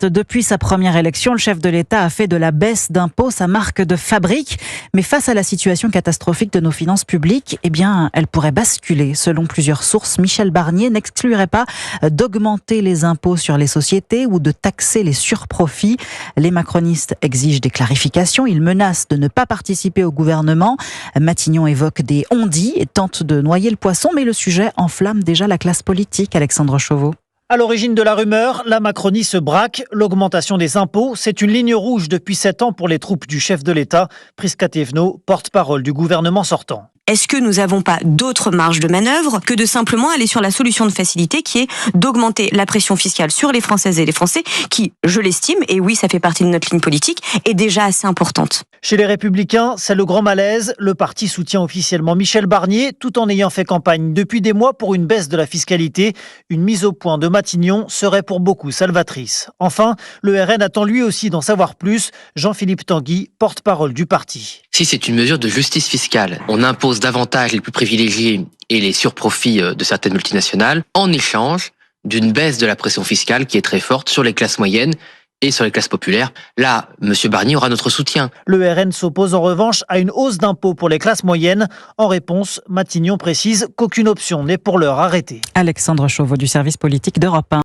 Depuis sa première élection, le chef de l'État a fait de la baisse d'impôts sa marque de fabrique. Mais face à la situation catastrophique de nos finances publiques, elle pourrait basculer. Selon plusieurs sources, Michel Barnier n'exclurait pas d'augmenter les impôts sur les sociétés ou de taxer les surprofits. Les macronistes exigent des clarifications. Ils menacent de ne pas participer au gouvernement. Matignon évoque des on-dit et tente de noyer le poisson, mais le sujet enflamme déjà la classe politique. Alexandre Chauveau. À l'origine de la rumeur, la Macronie se braque. L'augmentation des impôts, c'est une ligne rouge depuis 7 ans pour les troupes du chef de l'État. Prisca Thévenot, porte-parole du gouvernement sortant. Est-ce que nous n'avons pas d'autres marges de manœuvre que de simplement aller sur la solution de facilité qui est d'augmenter la pression fiscale sur les Françaises et les Français qui, je l'estime, et oui, ça fait partie de notre ligne politique, est déjà assez importante. Chez les Républicains, c'est le grand malaise. Le parti soutient officiellement Michel Barnier, tout en ayant fait campagne depuis des mois pour une baisse de la fiscalité. Une mise au point de Matignon serait pour beaucoup salvatrice. Enfin, le RN attend lui aussi d'en savoir plus. Jean-Philippe Tanguy, porte-parole du parti. Si c'est une mesure de justice fiscale, on impose davantage les plus privilégiés et les surprofits de certaines multinationales en échange d'une baisse de la pression fiscale qui est très forte sur les classes moyennes et sur les classes populaires. Là, M. Barnier aura notre soutien. Le RN s'oppose en revanche à une hausse d'impôts pour les classes moyennes. En réponse, Matignon précise qu'aucune option n'est pour l'heure arrêtée. Alexandre Chauveau du service politique d'Europe 1.